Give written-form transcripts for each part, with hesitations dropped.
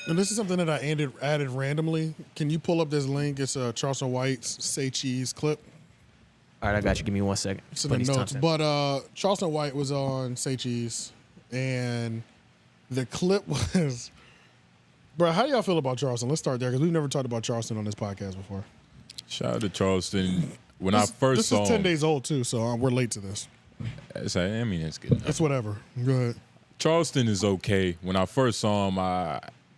And this is something that I added randomly. Can you pull up this link? It's Charleston White's 𝔓𝔦𝔑 clip. All right, I got you. Give me 1 second. It's in the notes. But Charleston White was on 𝔓𝔦𝔑, and the clip was, bro, how do y'all feel about Charleston? Let's start there, because we've never talked about Charleston on this podcast before. Shout out to Charleston. When I first saw him. This is 10 days old, too, so we're late to this. I mean, it's good. It's whatever. Go ahead. Charleston is okay. When I first saw him,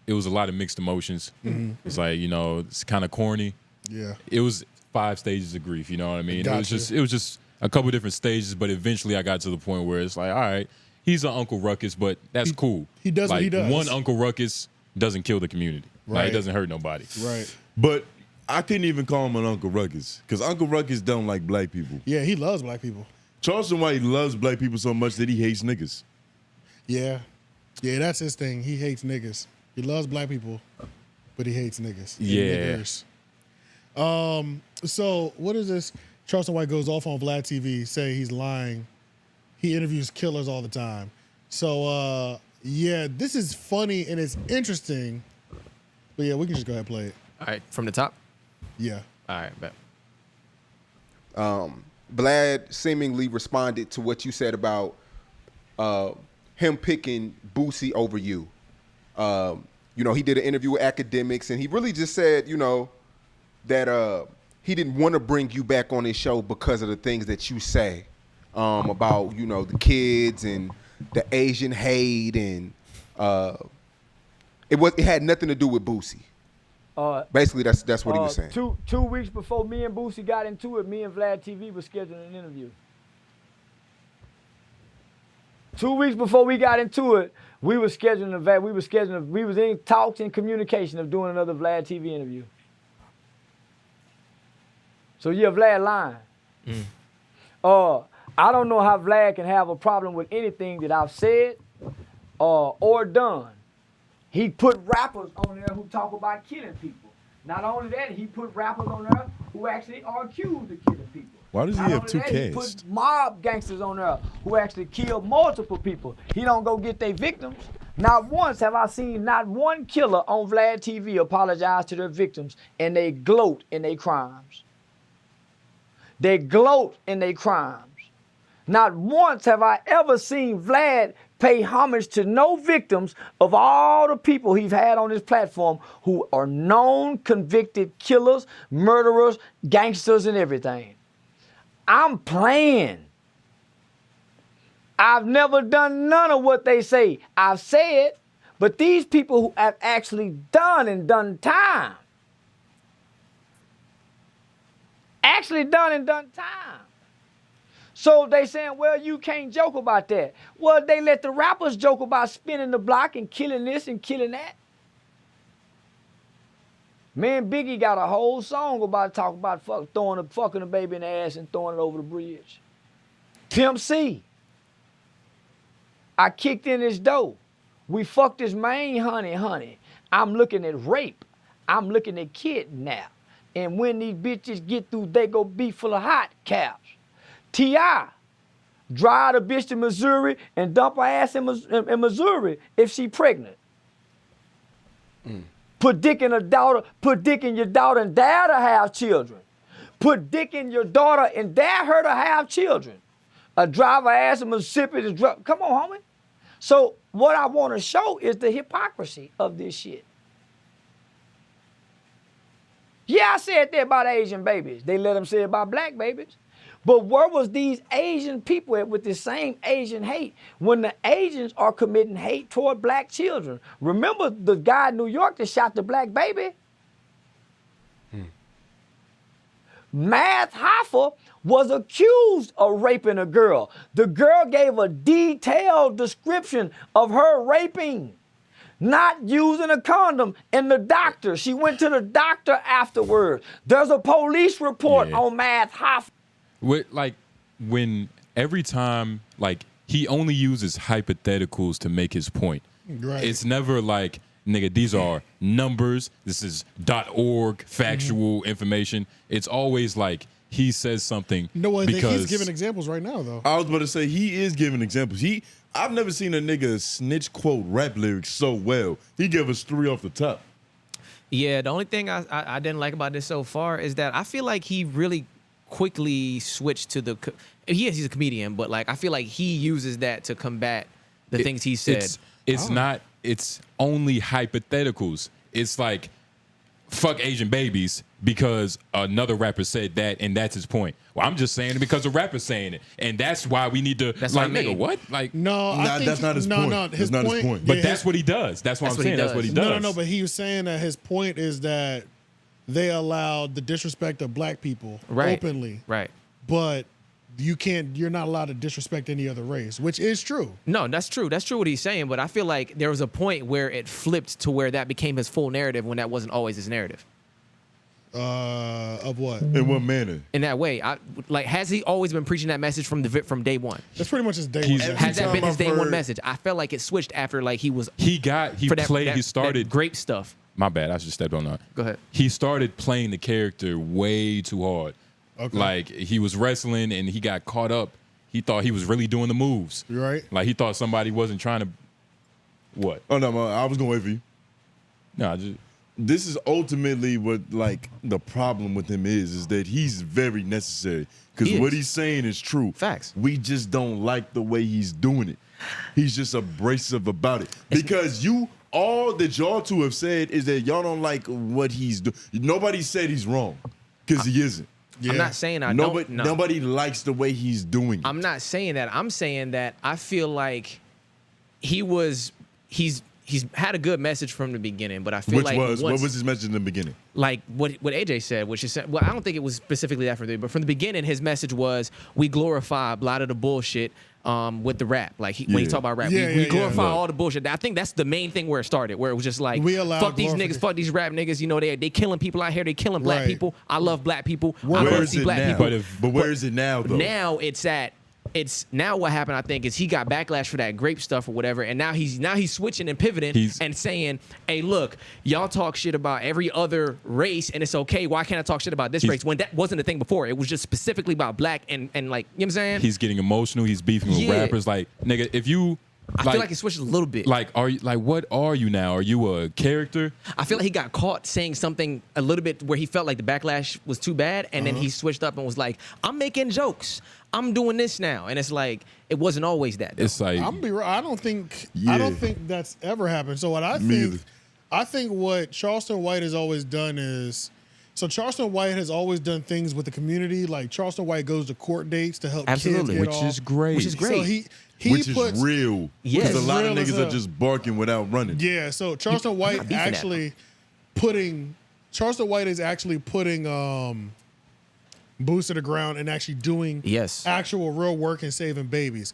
it was a lot of mixed emotions. Mm-hmm. It's like, you know, it's kind of corny. Yeah. It was 5 stages of grief, you know what I mean? It was just a couple different stages, but eventually I got to the point where it's like, all right, he's an Uncle Ruckus, but that's cool. He does what he does. One Uncle Ruckus doesn't kill the community. Right. Like, it doesn't hurt nobody. Right. But I couldn't even call him an Uncle Ruckus, because Uncle Ruckus don't like black people. Yeah, he loves black people. Charleston White loves black people so much that he hates niggas. Yeah. Yeah, that's his thing. He hates niggas. He loves black people, but he hates niggas. Yeah. So what is this? Charleston White goes off on Vlad TV, say he's lying. He interviews killers all the time. So, yeah, this is funny and it's interesting. But, yeah, we can just go ahead and play it. All right, from the top? Yeah. All right, bet. Vlad seemingly responded to what you said about him picking Boosie over you. You know, he did an interview with academics, and he really just said, you know, that he didn't want to bring you back on his show because of the things that you say about, you know, the kids and the Asian hate, and it had nothing to do with Boosie. Basically, that's what he was saying. 2 weeks before me and Boosie got into it, me and Vlad TV was scheduling an interview. 2 weeks before we got into it, we was in talks and communication of doing another Vlad TV interview. So yeah, Vlad lying. I don't know how Vlad can have a problem with anything that I've said or done. He put rappers on there who talk about killing people. Not only that, he put rappers on there who actually are accused of killing people. Why does he have two He casts? put mob gangsters on there who actually killed multiple people. He don't go get their victims. Not once have I seen not one killer on Vlad TV apologize to their victims, and they gloat in their crimes. They gloat in their crimes. Not once have I ever seen Vlad pay homage to no victims of all the people he's had on his platform who are known convicted killers, murderers, gangsters, and everything. I'm playing. I've never done none of what they say. I've said, but these people who have actually done time. Actually done time. So they saying, well, you can't joke about that. Well, they let the rappers joke about spinning the block and killing this and killing that. Me and Biggie got a whole song about talking about fucking a baby in the ass and throwing it over the bridge. Pimp C. I kicked in his door. We fucked his main honey. I'm looking at rape. I'm looking at kidnap. And when these bitches get through, they go be full of hot caps. T.I. drive a bitch to Missouri and dump her ass in Missouri if she pregnant. Put dick in your daughter and dare to have children. Put dick in your daughter and dare her to have children. A driver ass in Mississippi to drop. Come on, homie. So what I want to show is the hypocrisy of this shit. Yeah, I said that about Asian babies. They let them say it about black babies. But where was these Asian people at with the same Asian hate when the Asians are committing hate toward black children? Remember the guy in New York that shot the black baby? 𝙼𝙾𝚃𝚃 was accused of raping a girl. The girl gave a detailed description of her raping, not using a condom, and she went to the doctor afterwards. There's a police report on 𝙼𝙃𝚃. When every time, he only uses hypotheticals to make his point. Right. It's never like, nigga, these are numbers. This is .org factual information. It's always like he says something. No, I think because he's giving examples right now, though. I was about to say he is giving examples. I've never seen a nigga snitch quote rap lyrics so well. He gave us 3 off the top. Yeah, the only thing I didn't like about this so far is that I feel like he really quickly switched to the. He's a comedian, but like I feel like he uses that to combat the things he said. It's not. It's only hypotheticals. It's like fuck Asian babies because another rapper said that, and that's his point. Well, I'm just saying it because a rapper's saying it, and that's why we need to. That's like, what I mean. nigga, what? Like, No, I think, that's not his point. No, That's not his point. but that's what he does. That's what I'm saying. That's what he does. No, but he was saying that his point is that they allowed the disrespect of black people openly, Right. but you're not allowed to disrespect any other race, which is true. No, that's true. That's true what he's saying. But I feel like there was a point where it flipped to where that became his full narrative when that wasn't always his narrative. Of what? In what manner? In that way, has he always been preaching that message from day one? That's pretty much his day He's- one. Every Has that time been his I've day one heard- message? I felt like it switched after like he was he that started. grape stuff. My bad. I just stepped on that. Go ahead. He started playing the character way too hard. Okay. Like he was wrestling and he got caught up. He thought he was really doing the moves. You right? Like he thought somebody wasn't trying to. What? Oh no, I was gonna wait for you. No, I just. This is ultimately what like the problem with him is that he's very necessary because He what is. he's saying is true. Facts. We just don't like the way he's doing it. He's just abrasive about it because all that y'all two have said is that y'all don't like what he's doing. Nobody said he's wrong because he isn't. Yeah. I'm not saying I Nobody, don't. No. nobody likes the way he's doing it. I'm not saying that. I'm saying that I feel like he's had a good message from the beginning, but I feel Which like was what once- was his message in the beginning? like what AJ said, which is, well, I don't think it was specifically that for the, but from the beginning, his message was we glorify a lot of the bullshit with the rap. Like when he Yeah. talk about rap, Yeah, we yeah, glorify yeah. all the bullshit. I think that's the main thing where it started, where it was just like, We allow fuck these niggas, glorification. fuck these rap niggas. You know, they killing people out here. They killing black Right. people. I love black people. I Where love Where to is see it black now? people. But where is it now though? Now it's now what happened, I think, is he got backlash for that grape stuff or whatever, and now he's switching and pivoting and saying, hey, look, y'all talk shit about every other race and it's okay. Why can't I talk shit about this race? When that wasn't a thing before. It was just specifically about black and like, you know what I'm saying? He's getting emotional. He's beefing with Yeah. rappers. Like, nigga, if you. I feel like he switched a little bit. Like, are you like what are you now? Are you a character? I feel like he got caught saying something a little bit where he felt like the backlash was too bad, and then he switched up and was like, I'm making jokes. I'm doing this now. And it's like, it wasn't always that, though. It's like I'm be real. I don't think Yeah. that's ever happened. So what I Me think, either. I think what Charleston White has always done is, so Charleston White has always done things with the community. Like Charleston White goes to court dates to help Absolutely. kids get which off. is great. Which is great. So he Which puts is real. Yes. Because a lot of Real as niggas hell. are just barking without running. Yeah, so Charleston White beefing at actually Charleston White is actually putting boots to the ground and actually doing Yes. actual real work and saving babies.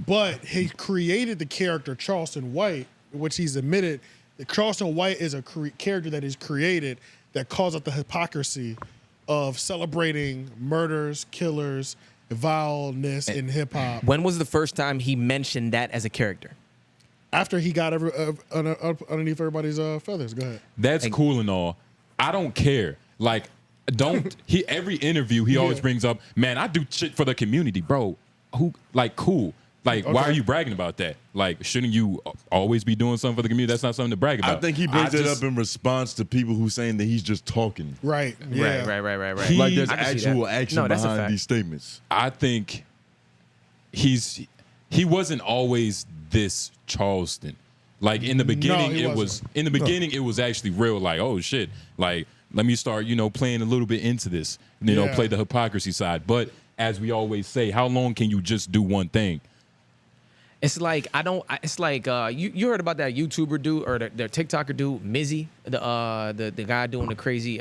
But he created the character Charleston White, which he's admitted that Charleston White is a character that is created that calls out the hypocrisy of celebrating murders, killers, vileness in hip hop. When was the first time he mentioned that as a character? After he got underneath everybody's feathers. Go ahead. That's cool and all. I don't care. Like, every interview he always brings up, man, I do shit for the community, bro. Cool. Like, why are you bragging about that? Like, shouldn't you always be doing something for the community? That's not something to brag about. I think he brings it up in response to people who saying that he's just talking. Right. Yeah. Right. Like there's I can see that. actual action No, that's a behind fact. these statements. I think he wasn't always this Charleston. Like in the beginning, he it was wasn't. in the beginning it was actually real. Like, oh shit, like let me start, playing a little bit into this. Yeah. Play the hypocrisy side. But as we always say, how long can you just do one thing? It's like It's like you heard about that YouTuber dude or the TikToker dude, Mizzy, the guy doing the crazy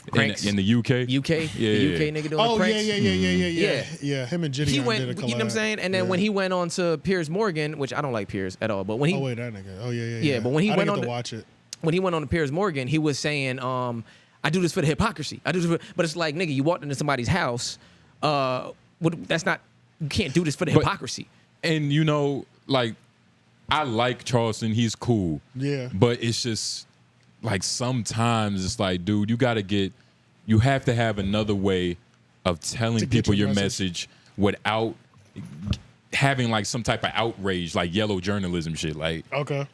pranks In the UK. UK, Yeah, the UK yeah. nigga doing Oh, pranks. yeah. Yeah. Him and Jitty He did went, a you collab. know what I'm saying? And then when he went on to Piers Morgan, which I don't like Piers at all, but when he Oh, wait, that nigga. Oh, yeah. Yeah, but when he I went didn't on get to the- watch it. when he went on to Piers Morgan, he was saying, I do this for the hypocrisy. I do this but it's like, nigga, you walked into somebody's house. That's not, you can't do this for the hypocrisy. And like I like Charleston, he's cool. Yeah. But it's just like sometimes it's like, dude, you have to have another way of telling To get people your your message. message without having like some type of outrage, like yellow journalism shit. Like, Okay.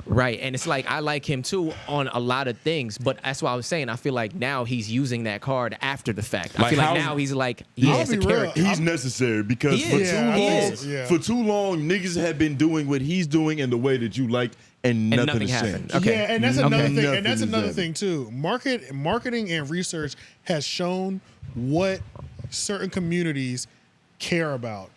Right. And it's like I like him too on a lot of things, but that's why I was saying I feel like now he's using that card after the fact. I Like feel like how- now he's like he I'll has a be real. character. He's necessary because He for is. too Yeah, he long, is. Yeah. for too long, niggas have been doing what he's doing in the way that you like, and nothing nothing has happened. changed. Okay. Yeah, and that's another thing. Nothing And that's is another happening. thing too. Marketing and research has shown what certain communities care about.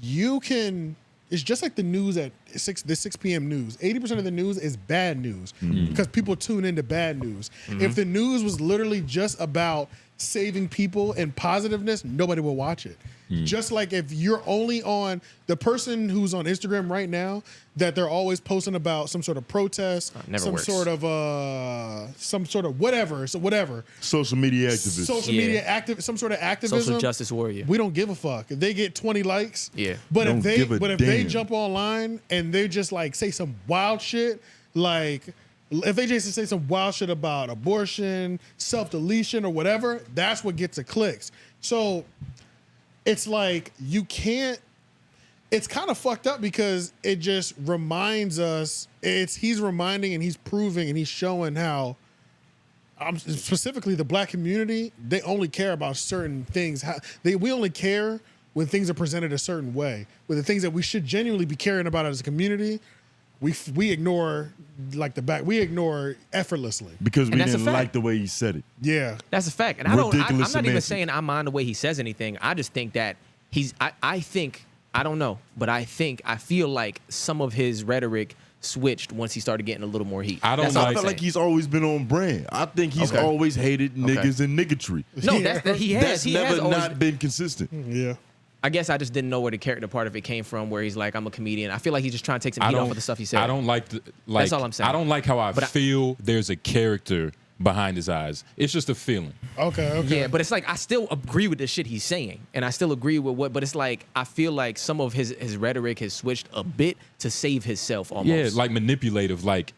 You can. It's just like the news at the 6 p.m. news. 80% of the news is bad news because people tune into bad news. If the news was literally just about saving people and positiveness, nobody will watch it. Just like if you're only on the person who's on Instagram right now, that they're always posting about some sort of protest, never some works. sort of whatever. So whatever. Social media activists. Social Yeah. media active, some sort of activism. Social justice warrior. We don't give a fuck if they get 20 likes. Yeah. But Don't if they give a they damn. jump online and they just like say some wild shit, like if they just say some wild shit about abortion, self-deletion, or whatever, that's what gets the clicks. So it's like you can't. It's kind of fucked up because it just reminds us. He's reminding and he's proving and he's showing how. Specifically, the black community, they only care about certain things. We only care when things are presented a certain way. With the things that we should genuinely be caring about as a community, we ignore we ignore effortlessly. Because we And that's a didn't fact. like the way he said it. Yeah, That's a fact. And I'm Ridiculous not even semantics. saying I mind the way he says anything. I just think that I think, I don't know, but I feel like some of his rhetoric switched once he started getting a little more heat. I don't That's all like- I'm I feel saying. like he's always been on brand. I think he's Okay. always hated niggas and niggatry. No, Yeah. he That's has never always, not been consistent. yeah. I guess I just didn't know where the character part of it came from, where he's like, I'm a comedian. I feel like he's just trying to take some heat off of the stuff he said. I don't like That's all I'm saying. I don't like how I But I- feel there's a character behind his eyes. It's just a feeling. Okay. Yeah, but it's like I still agree with the shit he's saying, and I still agree with what. But it's like I feel like some of his rhetoric has switched a bit to save himself almost. Yeah, like manipulative. Like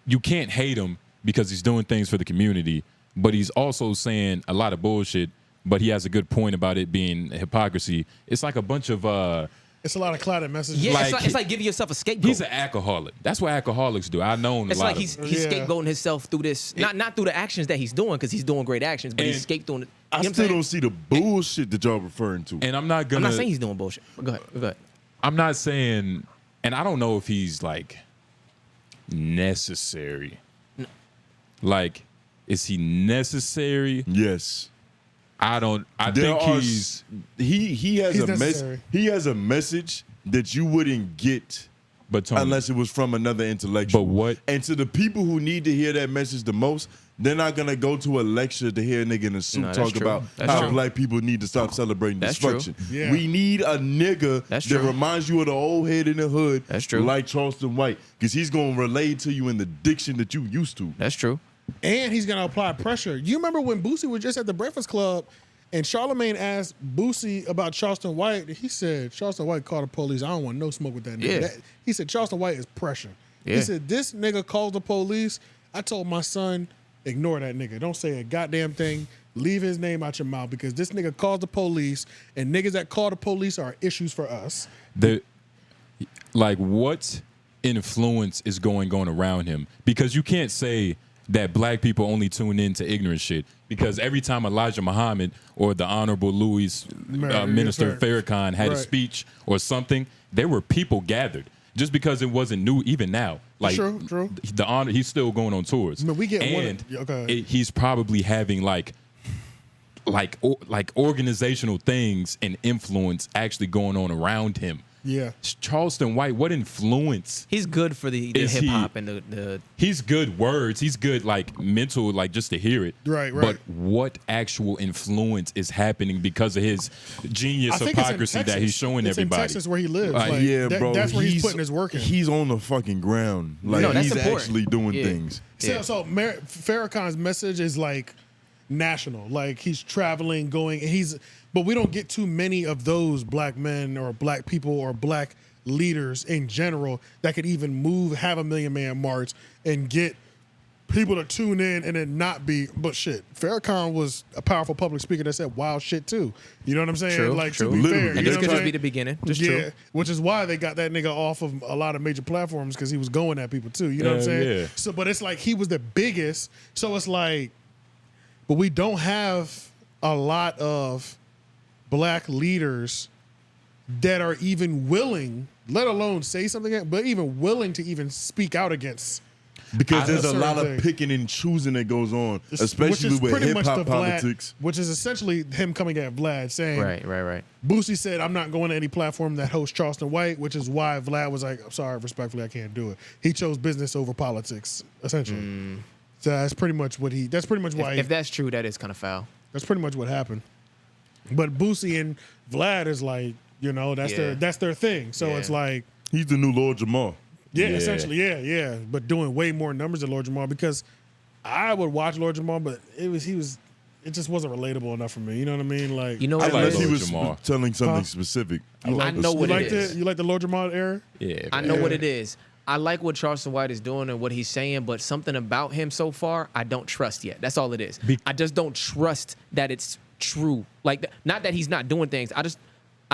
you can't hate him because he's doing things for the community, but he's also saying a lot of bullshit. But he has a good point about it being hypocrisy. It's like a bunch of it's a lot of clouded messages. yeah, like- it's like giving yourself a scapegoat. he's an alcoholic. That's what alcoholics do. I've known It's a lot like of he's Yeah. scapegoating himself through this, not through the actions that he's doing, because he's doing great actions, but he's And scapegoating. I still don't see the bullshit that y'all referring to. and I'm not gonna I'm not saying he's doing bullshit. But go ahead. I'm not saying, and I don't know if he's like necessary. Like, is he necessary? Yes. I don't. I There think are he's. he has He's a necessary. he has a message that you wouldn't get But Tony, unless it was from another intellectual. But what- And to the people who need to hear that message the most, they're not gonna go to a lecture to hear a nigga in a suit No, that's talk true. about That's how true. black people need to stop celebrating That's true. dysfunction. Yeah. We need a nigga That's that true. reminds you of the old head in the hood, That's true. like Charleston White, because he's gonna relate to you in the diction that you used to. That's true. And he's gonna apply pressure. You remember when Boosie was just at the Breakfast Club and Charlemagne asked Boosie about Charleston White? He said, Charleston White called the police. I don't want no smoke with that nigga. Yeah. He said, Charleston White is pressure. Yeah. He said, this nigga calls the police. I told my son, ignore that nigga. Don't say a goddamn thing. Leave his name out your mouth because this nigga calls the police, and niggas that call the police are issues for us. Like, what influence is going on around him? Because you can't say that black people only tune in to ignorant shit. Because every time Elijah Muhammad or the Honorable Minister Farrakhan had a Right. speech or something, there were people gathered. Just because it wasn't new, even now, like True. the honor, he's still going on tours. I mean, we get one- and yeah, okay. he's probably having like organizational things and influence actually going on around him. Yeah. Charleston White, what influence? He's good for the Is hip he- hop and the He's good words. He's good like mental, like just to hear it. Right. But what actual influence is happening because of his genius I think it's in hypocrisy that Texas. he's showing It's everybody? in Texas where he lives. Like, Like, Yeah, bro. That's where he's putting his work in. He's on the fucking ground. Like No, that's he's important. actually doing Yeah. things. Yeah. So Farrakhan's message is like national. Like he's traveling, going, and but we don't get too many of those black men or black people or black leaders in general that could even have a Million Man March and get people to tune in and then not be. But shit, Farrakhan was a powerful public speaker that said wild shit too. You know what I'm saying? True, like true. to be fair, And you this know could what I'm just be saying? the beginning. Just yeah, true. which is why they got that nigga off of a lot of major platforms because he was going at people too. You know what I'm saying? Yeah. So, but it's like he was the biggest. So it's like, but we don't have a lot of black leaders that are even willing, let alone say something, but even willing to even speak out against. Because there's a certain lot thing. of picking and choosing that goes on, Which especially is with pretty hip much hop the Vlad, politics. which is essentially him coming at Vlad saying, Right. Boosie said, I'm not going to any platform that hosts Charleston White, which is why Vlad was like, I'm sorry, respectfully, I can't do it. He chose business over politics, essentially. So that's pretty much what that's pretty much why If that's true, that is kind of foul. that's pretty much what happened. But Boosie and Vlad is like, you know, that's their thing. So Yeah. it's like, He's the new Lord Jamar. yeah, essentially, yeah. But doing way more numbers than Lord Jamar because I would watch Lord Jamar, but it just wasn't relatable enough for me. You know what I mean? Like, You know I what like it Unless he is? Lord was Jamar. telling something Huh? specific. I know what it is. You like the Lord Jamar era? Yeah, I know what it is. I like what Charleston White is doing and what he's saying, but something about him so far I don't trust yet. That's all it is. I just don't trust that it's true. Like, not that he's not doing things. I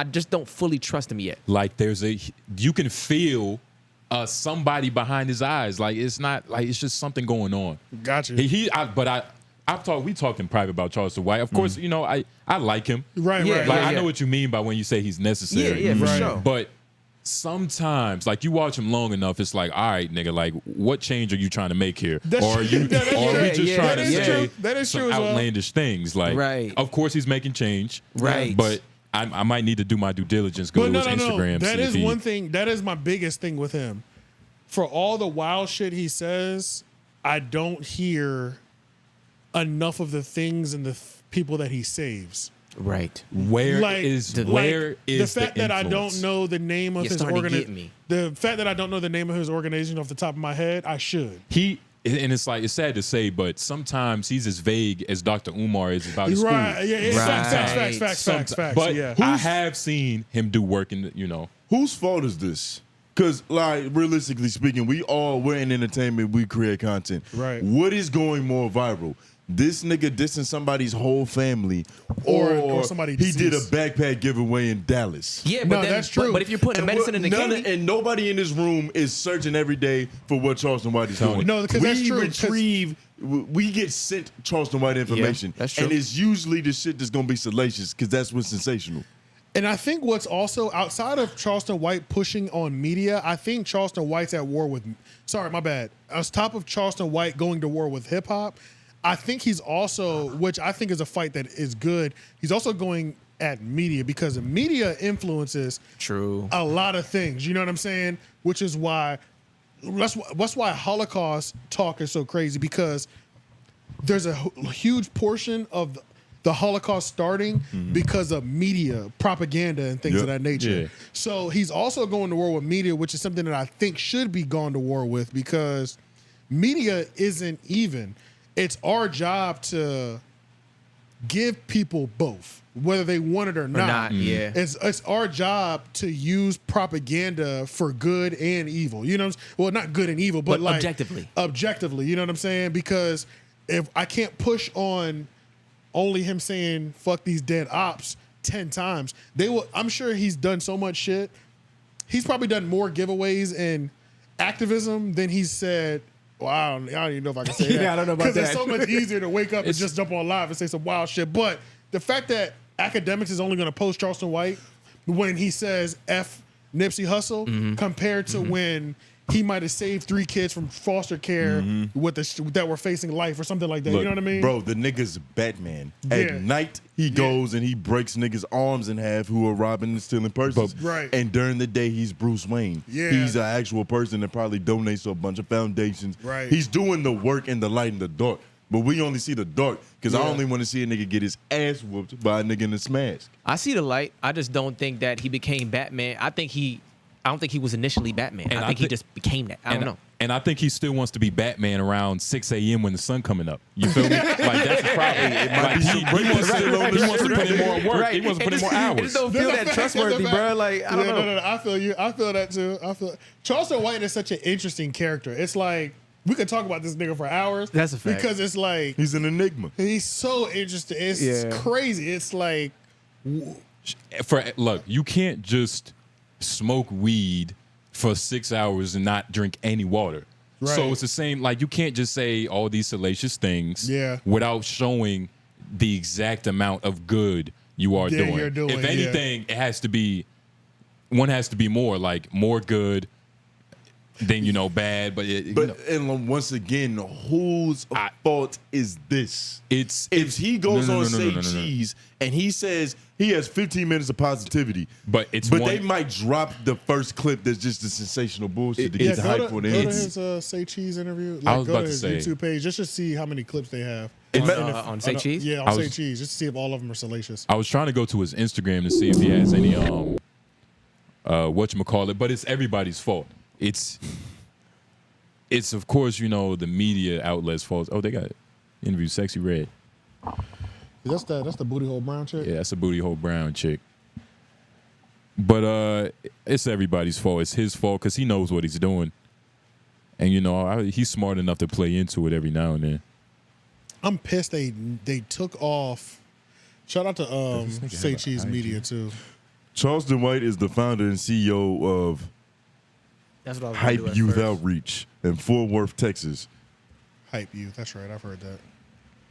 just don't fully trust him yet. Like you can feel somebody behind his eyes. Like it's not like it's just something going on. Gotcha. We talked in private about Charleston White. Of course, you know I like him. Right, Yeah, right. Like right. I know what you mean by when you say he's necessary. Yeah, for Right. sure. But sometimes, like you watch him long enough, it's like, all right, nigga, like what change are you trying to make here? That's Or are true. you, That is or are we true. just Yeah, trying that to is say true. That is some true as well. outlandish things? Like, Right. of course he's making change, Right. But I might need to do my due diligence. Go But to his Instagram. That see is if he- one thing. That is my biggest thing with him. For all the wild shit he says, I don't hear enough of the things and the people that he saves. Right. Where Like is the fact that I don't influence? know the name of You're his starting to get organization. me. The fact that I don't know the name of his organization off the top of my head, I should. And it's like it's sad to say, but sometimes he's as vague as Dr. Umar is about his Right? school. Yeah. Right. Facts. But Yeah. I have seen him do work in, Whose fault is this? Because, like, realistically speaking, we're in entertainment, we create content. Right. What is going more viral? This nigga dissing somebody's whole family, Or somebody he did a deceased. backpack giveaway in Dallas. Yeah, but No, then, that's true. But if you're putting medicine in the candy, and nobody in this room is searching every day for what Charleston White is doing. No, because that's true, 'cause- We get sent Charleston White information, that's true. and it's usually the shit that's gonna be salacious because that's what's sensational. And I think what's also outside of Charleston White pushing on media, I think Charleston White's at war with. Sorry, my bad. On top of Charleston White going to war with hip hop, I think he's also, which I think is a fight that is good. He's also going at media because the media influences True. a lot of things. You know what I'm saying? Which is why that's why Holocaust talk is so crazy because there's a huge portion of the Holocaust starting because of media, propaganda, and things of that nature. Yeah. So he's also going to war with media, which is something that I think should be gone to war with because media isn't even. It's our job to give people both, whether they want it or not. yeah. It's our job to use propaganda for good and evil. You know what I'm saying? Well, not good and evil, but like objectively. Objectively, you know what I'm saying? Because if I can't push on only him saying fuck these dead ops 10 times, I'm sure he's done so much shit. He's probably done more giveaways and activism than he's said. Well, I don't even know if I can say that. Yeah, I don't know about Because it's that. so much easier to wake up and just jump on live and say some wild shit. But the fact that academics is only going to post Charleston White when he says F Nipsey Hussle compared to when he might have saved 3 kids from foster care that were facing life or something like that. Look, you know what I mean? Bro, the nigga's Batman. Yeah. At night, he goes and he breaks niggas' arms in half who are robbing and stealing purses. Right. And during the day, he's Bruce Wayne. Yeah. He's an actual person that probably donates to a bunch of foundations. Right. He's doing the work in the light and the dark. But we only see the dark because I Yeah. only want to see a nigga get his ass whooped by a nigga in a smash. I see the light. I just don't think that he became Batman. I don't think he was initially Batman. And I I think he thi- just became that. I don't know. And I think he still wants to be Batman around 6 a.m. when the sun coming up. You feel me? Like that's the problem. Like, he wants to put in more work. He wants to put in more It hours. just don't feel that trustworthy, bro. Like, I don't know. No, I feel you. I feel that too. Charleston White is such an interesting character. It's like we could talk about this nigga for hours. That's a fact. Because it's like He's an enigma. he's so interesting. It's crazy. It's like Look, you can't just smoke weed for 6 hours and not drink any water. Right. So it's the same. Like, you can't just say all these salacious things without showing the exact amount of good you are doing. You're doing. If anything, it has to be one has to be more like more good than bad. But and once again, whose fault is this? It's If he goes on Say no. Cheese and he says he has 15 minutes of positivity, But they might drop the first clip that's just the sensational bullshit to get the hype for the Go to end. his Say Cheese interview. Like, I was go about to to his say- YouTube page just to see how many clips they have. On Say Cheese? Yeah, on Say Cheese, just to see if all of them are salacious. I was trying to go to his Instagram to see if he has any whatchamacallit, but it's everybody's fault. It's of course, the media outlets' fault. Oh, they got interview Sexy Red. That's the booty hole brown chick. Yeah, that's a booty hole brown chick. But it's everybody's fault. It's his fault because he knows what he's doing. And he's smart enough to play into it every now and then. I'm pissed they took off. Shout out to Say Cheese Media too. Charleston White is the founder and CEO of That's what I was Hype gonna do at Youth first. Outreach in Fort Worth, Texas. Hype Youth. That's right. I've heard that.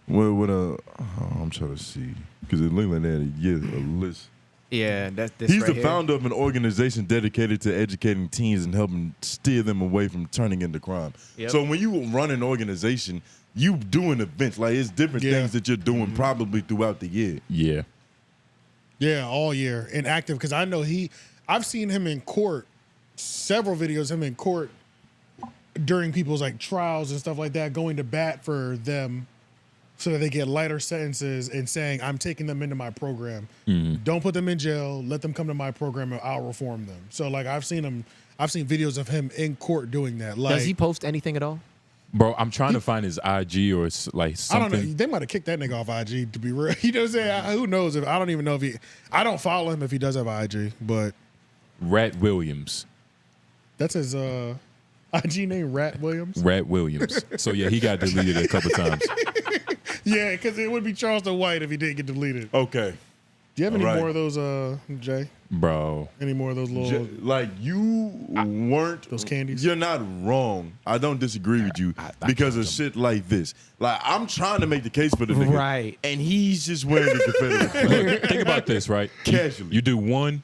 I'm trying to see because it looked like that. A list. Yeah, that's He's right the here. founder of an organization dedicated to educating teens and helping steer them away from turning into crime. Yep. So when you run an organization, you doing events. Like, it's different things that you're doing probably throughout the year. Yeah. Yeah, all year and active because I know I've seen him in court. Several videos him in court during people's like trials and stuff like that, going to bat for them so that they get lighter sentences and saying, I'm taking them into my program. Don't put them in jail. Let them come to my program and I'll reform them. So like I've seen videos of him in court doing that. Like, Does he post anything at all? Bro, I'm trying to find his IG or like something. I don't know. They might have kicked that nigga off IG to be real. You know what I'm saying? Who knows? I don't even know if I don't follow him if he does have IG, but Rat Williams. that's his IG name, Rat Williams. Rat Williams. So yeah, he got deleted a couple times. Yeah, because it would be Charleston White if he didn't get deleted. Okay. Do you have any All right. more of those, Jay? Bro. Any more of those little Like, you weren't those candies? You're not wrong. I don't disagree with you because of shit like this. Like, I'm trying to make the case for the nigga, Right. and he's just wearing the Confederate flag. Think about this, right? Casually. You do one.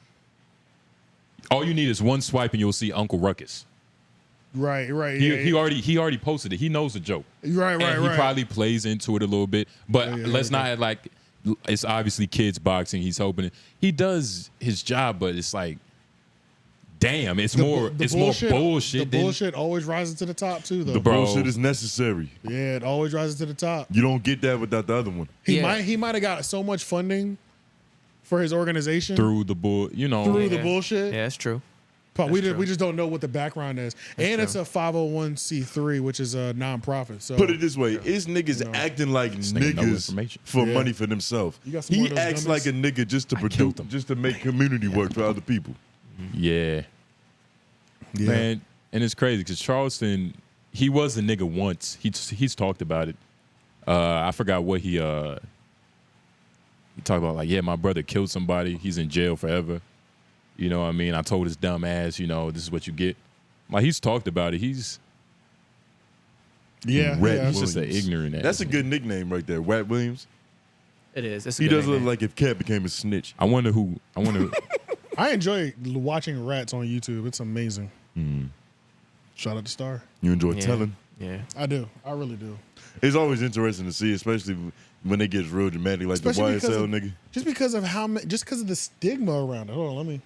All you need is one swipe and you'll see Uncle Ruckus. Right. He already posted it. He knows the joke. Right. And he probably plays into it a little bit. But let's not act like it's obviously kids boxing. He's hoping he does his job, but it's like, damn, it's more bullshit. The bullshit always rises to the top too, though. The bullshit is necessary. Yeah, it always rises to the top. You don't get that without the other one. He might have got so much funding for his organization through the the bullshit. Yeah, that's true. But we just don't know what the background is. And it's a 501c3, which is a nonprofit. So Put it this way, it's niggas acting like nigga know niggas information. for money for themselves. You got some more He of those acts gummies? like a nigga just to produce, killed him. just to make community work for other people. Yeah. Man, and it's crazy because Charleston, he was a nigga once. He's talked about it. I forgot what he talked about. Like, yeah, my brother killed somebody. He's in jail forever. You know what I mean? I told his dumb ass, this is what you get. Like, he's talked about it. He's Rat just an Williams. ignorant ass. That's a good nickname right there, Rat Williams. It is. It's He does look like if Cat became a snitch. I wonder. I enjoy watching rats on YouTube. It's amazing. Shout out to Star. You enjoy telling. Yeah. I do. I really do. It's always interesting to see, especially when they get real dramatic, like Especially the YSL nigga. Just because of the stigma around it. Hold on, let me.